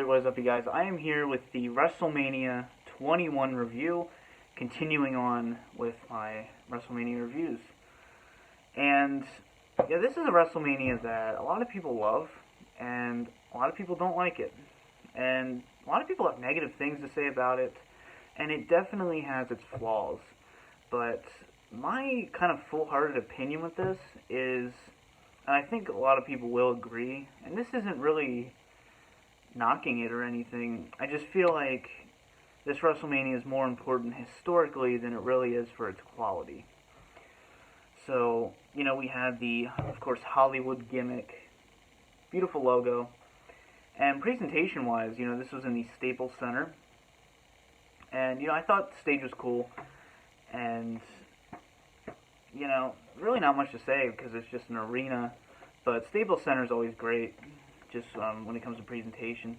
what is up, you guys? I am here with the WrestleMania 21 review, continuing on with my WrestleMania reviews. And, yeah, this is a WrestleMania that a lot of people love, and a lot of people don't like it. And a lot of people have negative things to say about it, and it definitely has its flaws. But my kind of full-hearted opinion with this is, and I think a lot of people will agree, and this isn't really knocking it or anything, I just feel like this WrestleMania is more important historically than it really is for its quality. So, you know, we had the, of course, Hollywood gimmick, beautiful logo, and presentation-wise, you know, this was in the Staples Center, and, you know, I thought the stage was cool, and, you know, really not much to say because it's just an arena, but Staples Center is always great, just when it comes to presentation.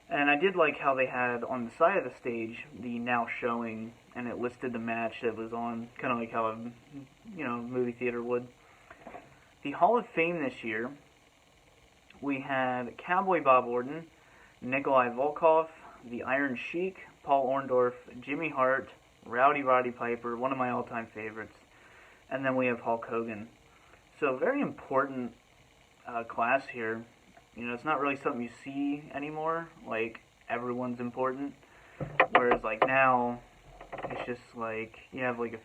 And I did like how they had on the side of the stage the now showing, and it listed the match that was on, kind of like how a movie theater would. The Hall of Fame this year, we had Cowboy Bob Orton, Nikolai Volkov, the Iron Sheik, Paul Orndorff, Jimmy Hart, Rowdy Roddy Piper, one of my all-time favorites, and then we have Hulk Hogan. So very important class here. You know, it's not really something you see anymore, like everyone's important, whereas like now, it's just like, you have like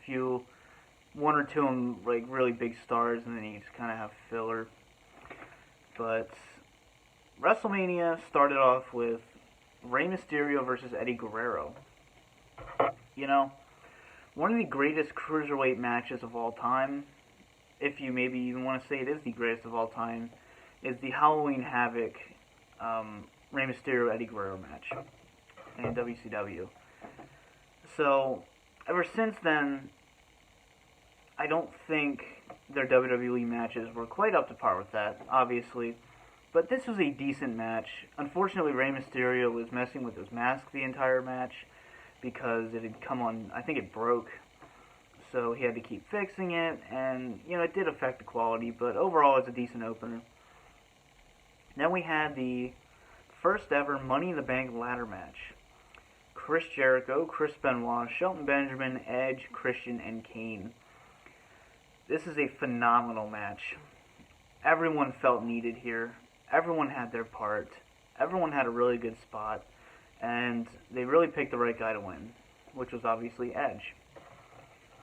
one or two like really big stars, and then you just kind of have filler. But WrestleMania started off with Rey Mysterio versus Eddie Guerrero. You know, one of the greatest cruiserweight matches of all time, if you maybe even want to say it is the greatest of all time, is the Halloween Havoc Rey Mysterio Eddie Guerrero match in WCW. So, ever since then, I don't think their WWE matches were quite up to par with that, obviously. But this was a decent match. Unfortunately, Rey Mysterio was messing with his mask the entire match because it had come on, I think it broke. So he had to keep fixing it, and, you know, it did affect the quality, but overall it's a decent opener. Then we had the first ever Money in the Bank ladder match. Chris Jericho, Chris Benoit, Shelton Benjamin, Edge, Christian, and Kane. This is a phenomenal match. Everyone felt needed here. Everyone had their part. Everyone had a really good spot. And they really picked the right guy to win, which was obviously Edge.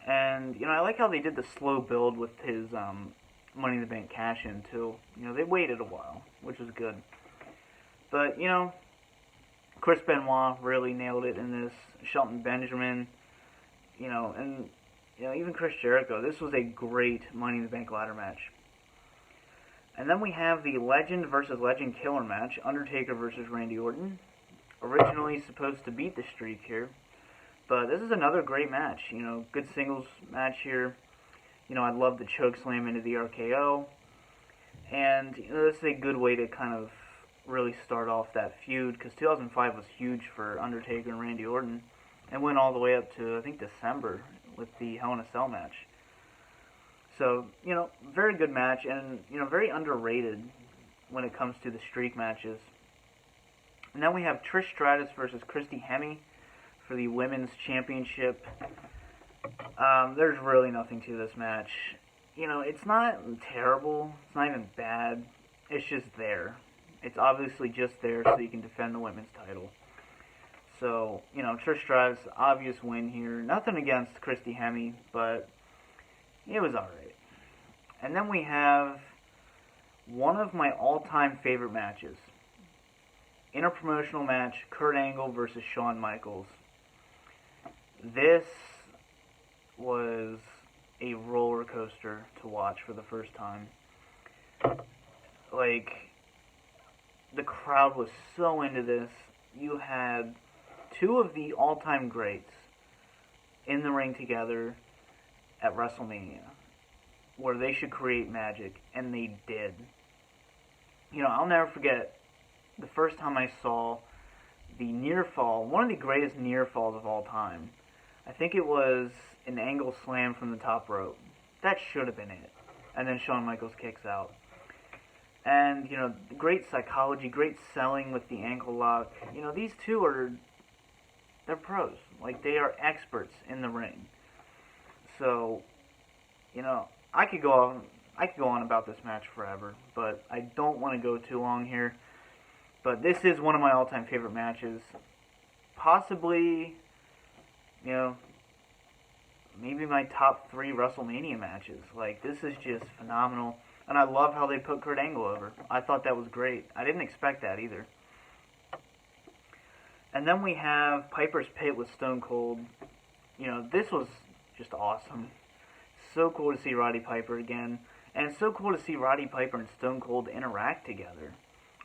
And, you know, I like how they did the slow build with his Money in the Bank cash-in, too. You know, they waited a while, which was good. But, you know, Chris Benoit really nailed it in this. Shelton Benjamin, you know, and, you know, even Chris Jericho. This was a great Money in the Bank ladder match. And then we have the Legend versus Legend Killer match, Undertaker versus Randy Orton. Originally supposed to beat the streak here. But this is another great match, you know, good singles match here. You know, I love the choke slam into the RKO. And, you know, this is a good way to kind of really start off that feud, because 2005 was huge for Undertaker and Randy Orton. And went all the way up to, I think, December with the Hell in a Cell match. So, you know, very good match, and, you know, very underrated when it comes to the streak matches. And then we have Trish Stratus versus Christy for the Women's Championship. There's really nothing to this match. You know, it's not terrible. It's not even bad. It's just there. It's obviously just there so you can defend the women's title. So, you know, Trish Stratus, obvious win here. Nothing against Christy, but it was alright. And then we have one of my all-time favorite matches. Interpromotional match, Kurt Angle versus Shawn Michaels. This was a roller coaster to watch for the first time. Like, the crowd was so into this. You had two of the all-time greats in the ring together at WrestleMania, where they should create magic, and they did. You know, I'll never forget the first time I saw the near fall, one of the greatest near falls of all time. I think it was an angle slam from the top rope. That should have been it. And then Shawn Michaels kicks out. And, great psychology, great selling with the ankle lock. These two they're pros. Like, they are experts in the ring. So, I could go on about this match forever, but I don't want to go too long here. But this is one of my all-time favorite matches. Possibly, maybe my top 3 WrestleMania matches. Like, this is just phenomenal. And I love how they put Kurt Angle over. I thought that was great. I didn't expect that either. And then we have Piper's Pit with Stone Cold. This was just awesome. So cool to see Roddy Piper again. And it's so cool to see Roddy Piper and Stone Cold interact together.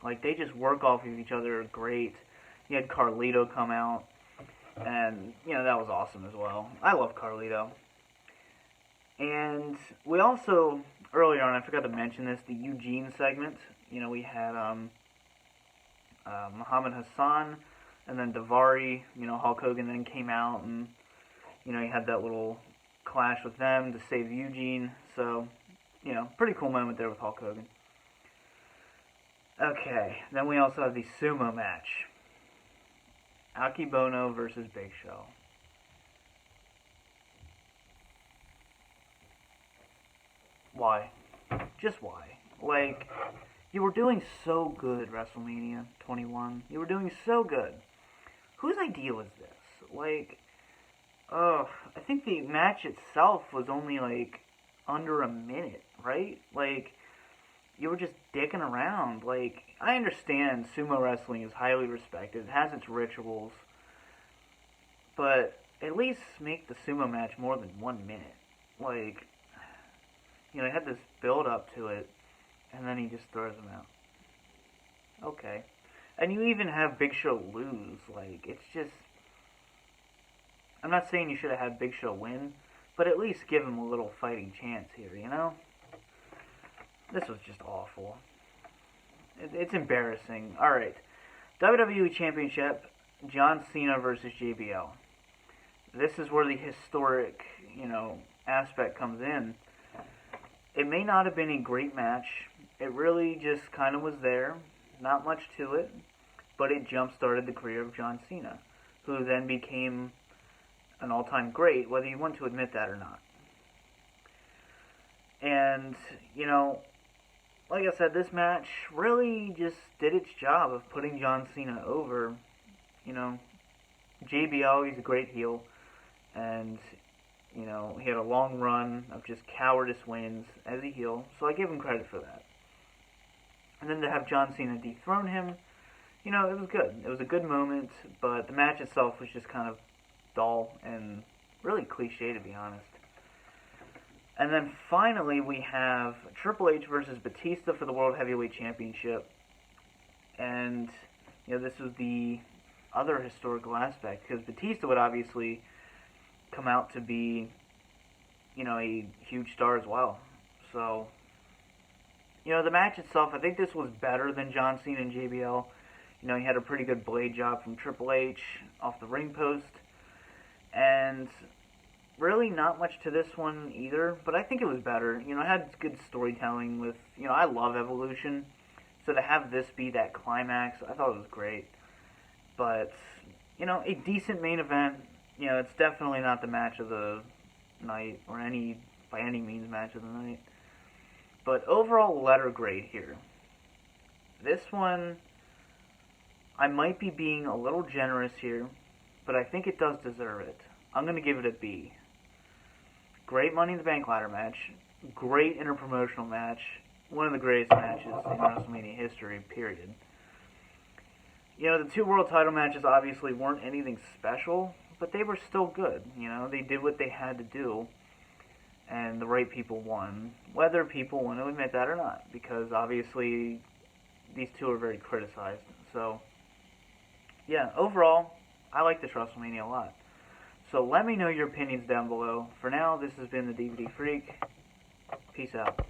Like, they just work off of each other great. You had Carlito come out. And, that was awesome as well. I love Carlito. And we also, earlier on, I forgot to mention this, the Eugene segment. We had Muhammad Hassan, and then Daivari. Hulk Hogan then came out, and, he had that little clash with them to save Eugene. So, pretty cool moment there with Hulk Hogan. Okay, then we also have the Sumo match. Akebono versus Big Show. Why? Just why? Like, you were doing so good, WrestleMania 21. You were doing so good. Whose idea was this? Like, I think the match itself was only, under a minute, right? Like, you were just dicking around. Like, I understand sumo wrestling is highly respected. It has its rituals. But at least make the sumo match more than 1 minute. Like, he had this build up to it, and then he just throws him out. Okay. And you even have Big Show lose. Like, it's just... I'm not saying you should have had Big Show win, but at least give him a little fighting chance here, This was just awful. It's embarrassing. Alright. WWE Championship, John Cena versus JBL. This is where the historic, aspect comes in. It may not have been a great match. It really just kind of was there. Not much to it. But it jump-started the career of John Cena, who then became an all-time great, whether you want to admit that or not. And, like I said, this match really just did its job of putting John Cena over. JBL, he's a great heel, and, he had a long run of just cowardice wins as a heel, so I give him credit for that. And then to have John Cena dethrone him, it was good. It was a good moment, but the match itself was just kind of dull and really cliche, to be honest. And then finally we have Triple H versus Batista for the World Heavyweight Championship. And, this was the other historical aspect, because Batista would obviously come out to be, a huge star as well. So, the match itself, I think this was better than John Cena and JBL. He had a pretty good blade job from Triple H off the ring post. And really not much to this one either, but I think it was better. It had good storytelling with, I love Evolution. So to have this be that climax, I thought it was great. But, a decent main event. It's definitely not the match of the night, or by any means match of the night. But overall, letter grade here. This one, I might be being a little generous here, but I think it does deserve it. I'm going to give it a B. Great Money in the Bank ladder match. Great interpromotional match. One of the greatest matches in WrestleMania history, period. The 2 world title matches obviously weren't anything special, but they were still good. They did what they had to do, and the right people won. Whether people want to admit that or not, because obviously these two are very criticized. So, yeah, overall, I like this WrestleMania a lot. So let me know your opinions down below. For now, this has been the DVD Freak. Peace out.